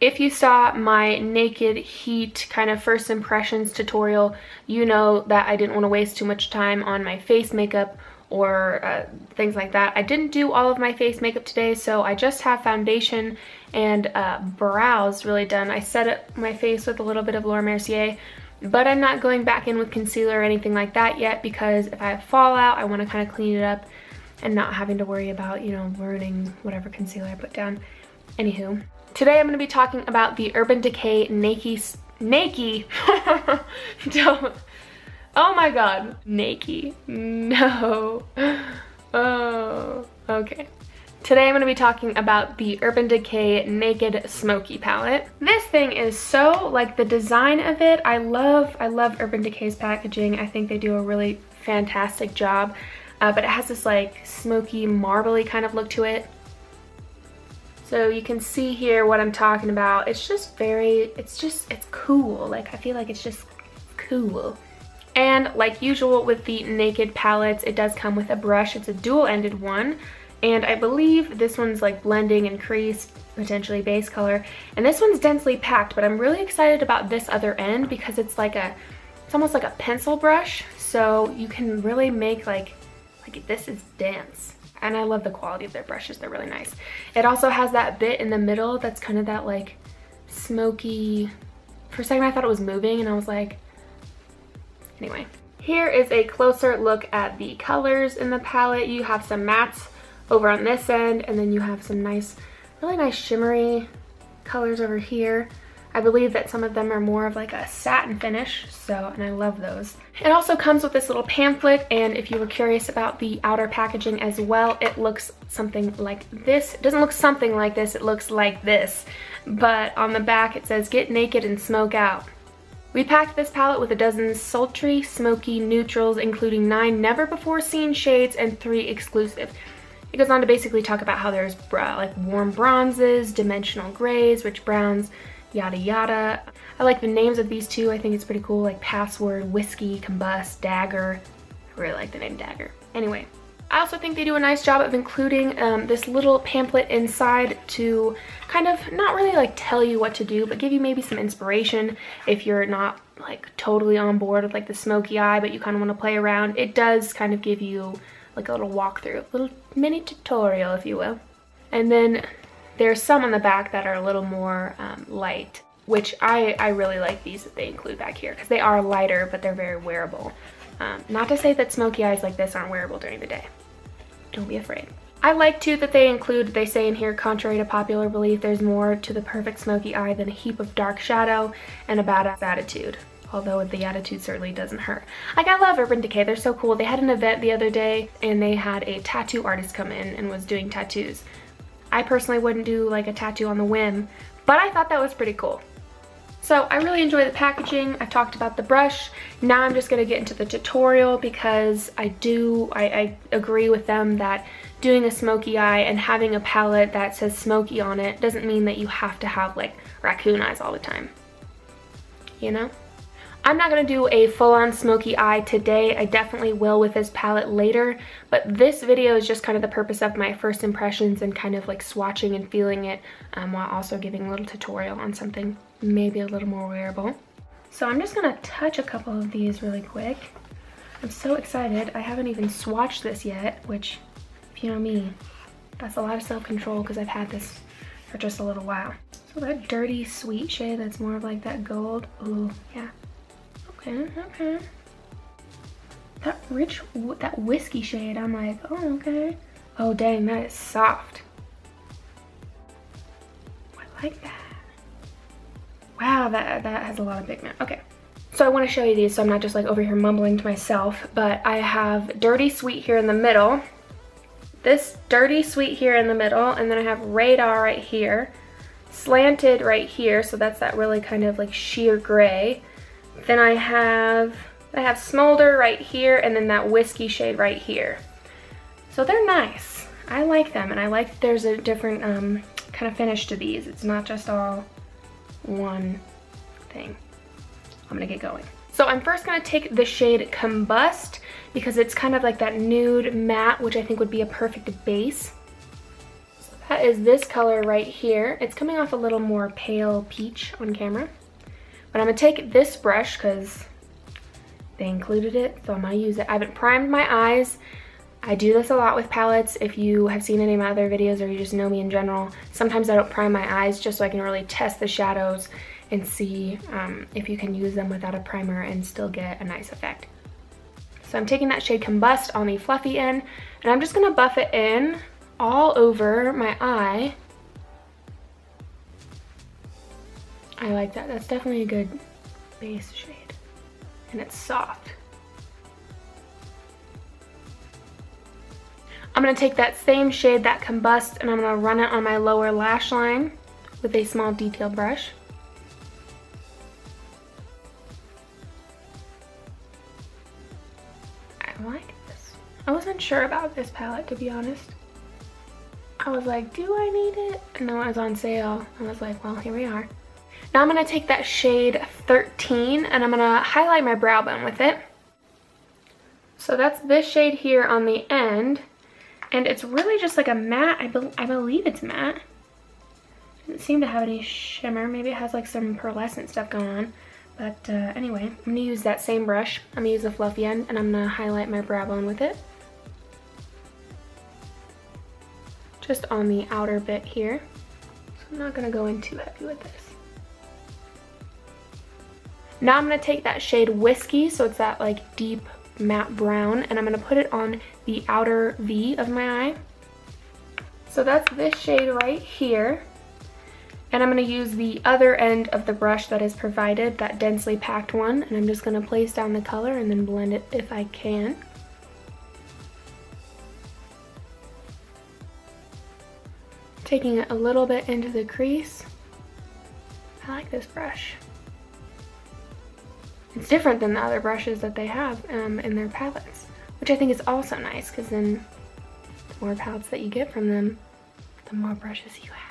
If you saw my Naked Heat kind of first impressions tutorial, you know that I didn't want to waste too much time on my face makeup or things like that. I didn't do all of my face makeup today, so I just have foundation and brows really done. I set up my face with a little bit of Laura Mercier, but I'm not going back in with concealer or anything like that yet, because if I have fallout, I want to kind of clean it up and not having to worry about, you know, ruining whatever concealer I put down. Anywho, today I'm going to be talking about the Urban Decay Naked don't, oh my god, Naked, no, oh, okay. Today I'm going to be talking about the Urban Decay Naked Smoky palette. This thing is so, like, the design of it, I love Urban Decay's packaging. I think they do a really fantastic job, but it has this like smoky, marbly kind of look to it. So you can see here what I'm talking about. It's just very, it's cool. Like, I feel like it's just cool. And like usual with the Naked palettes, it does come with a brush. It's a dual-ended one. And I believe this one's like blending and crease, potentially base color. And this one's densely packed, but I'm really excited about this other end because it's like it's almost like a pencil brush. So you can really make like this is dense. And I love the quality of their brushes, they're really nice. It also has that bit in the middle that's kind of that like smoky, for a second I thought it was moving and I was like, anyway. Here is a closer look at the colors in the palette. You have some mattes over on this end, and then you have some nice, really nice shimmery colors over here. I believe that some of them are more of like a satin finish, so, and I love those. It also comes with this little pamphlet, and if you were curious about the outer packaging as well, it looks something like this. It doesn't look something like this, it looks like this. But on the back it says, "Get naked and smoke out." We packed this palette with a dozen sultry, smoky neutrals, including 9 never-before-seen shades and 3 exclusive. It goes on to basically talk about how there's like warm bronzes, dimensional grays, rich browns, yada yada. I like the names of these two. I think it's pretty cool, like Password, Whiskey, Combust, Dagger. I really like the name Dagger. Anyway, I also think they do a nice job of including this little pamphlet inside to kind of not really like tell you what to do, but give you maybe some inspiration if you're not like totally on board with like the smoky eye, but you kind of want to play around. It does kind of give you like a little walkthrough, a little mini tutorial, if you will. And then there's some on the back that are a little more light, which I really like these that they include back here because they are lighter, but they're very wearable. Not to say that smoky eyes like this aren't wearable during the day. Don't be afraid. I like too that they include, they say in here, contrary to popular belief, there's more to the perfect smoky eye than a heap of dark shadow and a badass attitude. Although the attitude certainly doesn't hurt. Like, I love Urban Decay, they're so cool. They had an event the other day and they had a tattoo artist come in and was doing tattoos. I personally wouldn't do like a tattoo on the whim, but I thought that was pretty cool. So I really enjoy the packaging. I talked about the brush. Now I'm just gonna get into the tutorial because I agree with them that doing a smoky eye and having a palette that says smoky on it doesn't mean that you have to have like raccoon eyes all the time, you know? I'm not going to do a full-on smoky eye today. I definitely will with this palette later, but this video is just kind of the purpose of my first impressions and kind of like swatching and feeling it while also giving a little tutorial on something maybe a little more wearable. So I'm just going to touch a couple of these really quick. I'm so excited. I haven't even swatched this yet, which, if you know me, that's a lot of self-control because I've had this for just a little while. So that dirty sweet shade that's more of like that gold. Ooh, yeah. Okay. That rich, that whiskey shade, I'm like, oh, okay. Oh, dang, that is soft. I like that. Wow, that has a lot of pigment. Okay. So I want to show you these so I'm not just like over here mumbling to myself, but I have Dirty Sweet here in the middle. This Dirty Sweet here in the middle, and then I have Radar right here. Slanted right here, so that's that really kind of like sheer gray. Then I have Smolder right here, and then that whiskey shade right here. So they're nice. I like them, and I like that there's a different kind of finish to these. It's not just all one thing. I'm gonna get going. So I'm first gonna take the shade Combust because it's kind of like that nude matte, which I think would be a perfect base. So that is this color right here. It's coming off a little more pale peach on camera. But I'm going to take this brush because they included it, so I'm going to use it. I haven't primed my eyes. I do this a lot with palettes. If you have seen any of my other videos or you just know me in general, sometimes I don't prime my eyes just so I can really test the shadows and see if you can use them without a primer and still get a nice effect. So I'm taking that shade Combust on the fluffy end, and I'm just going to buff it in all over my eye. I like that. That's definitely a good base shade, and it's soft. I'm going to take that same shade, that Combust, and I'm going to run it on my lower lash line with a small detail brush. I like this. I wasn't sure about this palette, to be honest. I was like, do I need it? And then when it was on sale, I was like, well, here we are. Now I'm going to take that shade 13 and I'm going to highlight my brow bone with it. So that's this shade here on the end. And it's really just like a matte. I believe it's matte. Doesn't seem to have any shimmer. Maybe it has like some pearlescent stuff going on. But anyway, I'm going to use that same brush. I'm going to use the fluffy end and I'm going to highlight my brow bone with it. Just on the outer bit here. So I'm not going to go in too heavy with this. Now I'm going to take that shade Whiskey, so it's that like deep matte brown, and I'm going to put it on the outer V of my eye. So that's this shade right here. And I'm going to use the other end of the brush that is provided, that densely packed one, and I'm just going to place down the color and then blend it if I can. Taking it a little bit into the crease. I like this brush. It's different than the other brushes that they have in their palettes, which I think is also nice because then the more palettes that you get from them, the more brushes you have.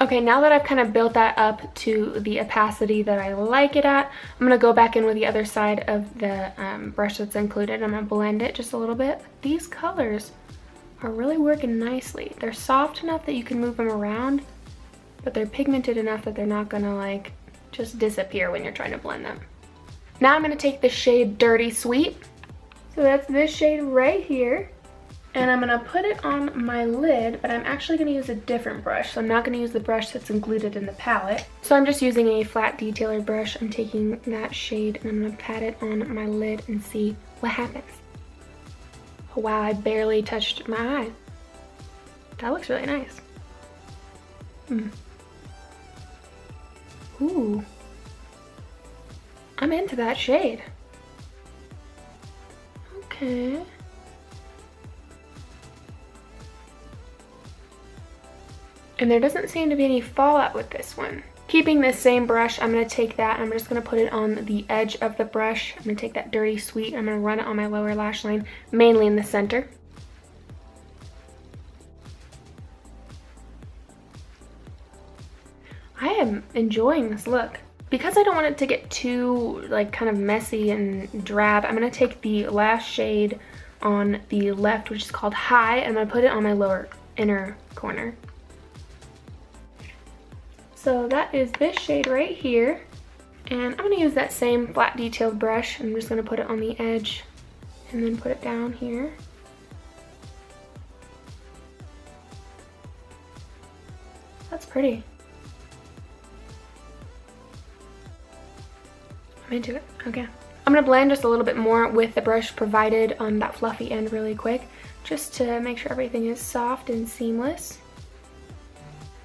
Okay, now that I've kind of built that up to the opacity that I like it at, I'm going to go back in with the other side of the brush that's included. I'm going to blend it just a little bit. These colors are really working nicely. They're soft enough that you can move them around, but they're pigmented enough that they're not going to like just disappear when you're trying to blend them. Now I'm going to take the shade Dirty Sweet. So that's this shade right here. And I'm going to put it on my lid, but I'm actually going to use a different brush. So I'm not going to use the brush that's included in the palette. So I'm just using a flat detailer brush. I'm taking that shade and I'm going to pat it on my lid and see what happens. Oh wow, I barely touched my eye. That looks really nice. Ooh. I'm into that shade. Okay. And there doesn't seem to be any fallout with this one. Keeping this same brush, I'm going to take that and I'm just going to put it on the edge of the brush. I'm going to take that Dirty Sweet, I'm going to run it on my lower lash line, mainly in the center. I am enjoying this look. Because I don't want it to get too like kind of messy and drab, I'm going to take the last shade on the left, which is called High, and I'm going to put it on my lower inner corner. So that is this shade right here. And I'm going to use that same flat detailed brush. I'm just going to put it on the edge and then put it down here. That's pretty. I'm into it. Okay. I'm going to blend just a little bit more with the brush provided on that fluffy end really quick, just to make sure everything is soft and seamless.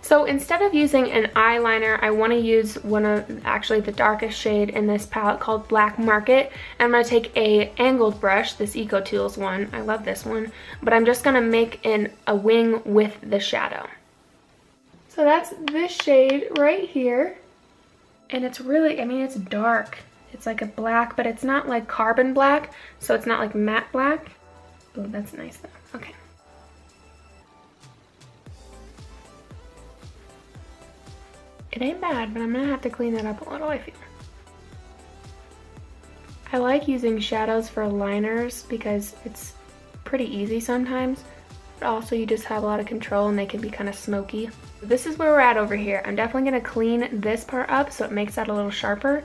So instead of using an eyeliner, I want to use one of actually the darkest shade in this palette called Black Market. And I'm going to take a angled brush, this Eco Tools one. I love this one. But I'm just going to make a wing with the shadow. So that's this shade right here. And it's really, I mean, it's dark. It's like a black, but it's not like carbon black. So it's not like matte black. Oh, that's nice though. Okay. It ain't bad, but I'm gonna have to clean that up a little, I feel. I like using shadows for liners because it's pretty easy sometimes, but also you just have a lot of control and they can be kind of smoky. This is where we're at over here. I'm definitely going to clean this part up so it makes that a little sharper.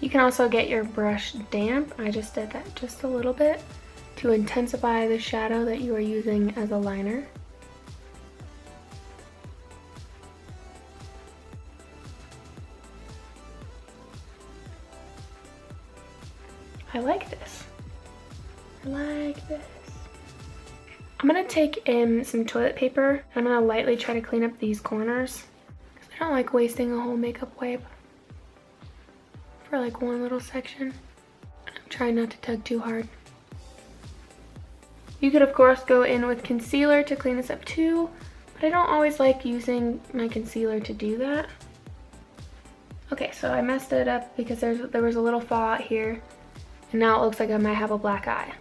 You can also get your brush damp. I just did that just a little bit to intensify the shadow that you are using as a liner. I like this. I like this. I'm gonna take in some toilet paper. I'm gonna lightly try to clean up these corners because I don't like wasting a whole makeup wipe for like one little section. I'm trying not to tug too hard. You could of course go in with concealer to clean this up too, but I don't always like using my concealer to do that. Okay, so I messed it up because there was a little fall out here, and now it looks like I might have a black eye.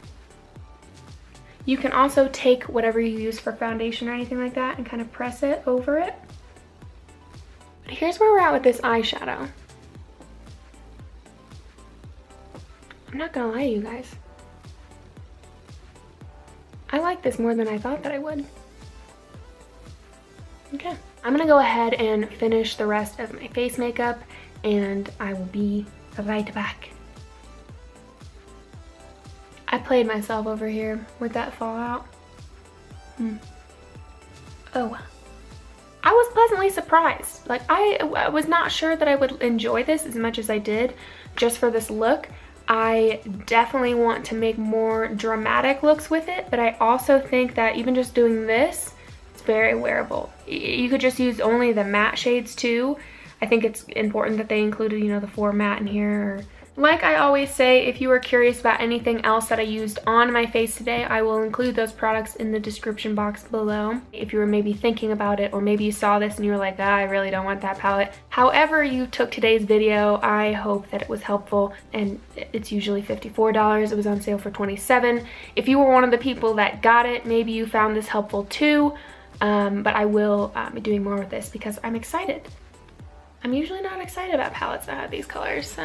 You can also take whatever you use for foundation or anything like that and kind of press it over it. But here's where we're at with this eyeshadow. I'm not gonna lie to you guys. I like this more than I thought that I would. Okay, I'm gonna go ahead and finish the rest of my face makeup and I will be right back. I played myself over here with that fallout. Oh, I was pleasantly surprised. Like I was not sure that I would enjoy this as much as I did just for this look. I definitely want to make more dramatic looks with it, but I also think that even just doing this, it's very wearable. You could just use only the matte shades too. I think it's important that they included, you know, the 4 matte in here. Like I always say, if you are curious about anything else that I used on my face today, I will include those products in the description box below. If you were maybe thinking about it, or maybe you saw this and you were like, I really don't want that palette. However you took today's video, I hope that it was helpful, and it's usually $54. It was on sale for $27. If you were one of the people that got it, maybe you found this helpful too, but I will be doing more with this because I'm excited. I'm usually not excited about palettes that have these colors.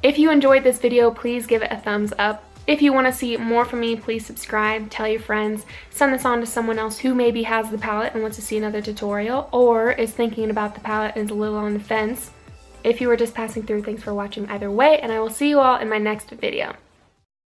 If you enjoyed this video, please give it a thumbs up. If you want to see more from me, please subscribe, tell your friends, send this on to someone else who maybe has the palette and wants to see another tutorial, or is thinking about the palette and is a little on the fence. If you were just passing through, thanks for watching either way, and I will see you all in my next video.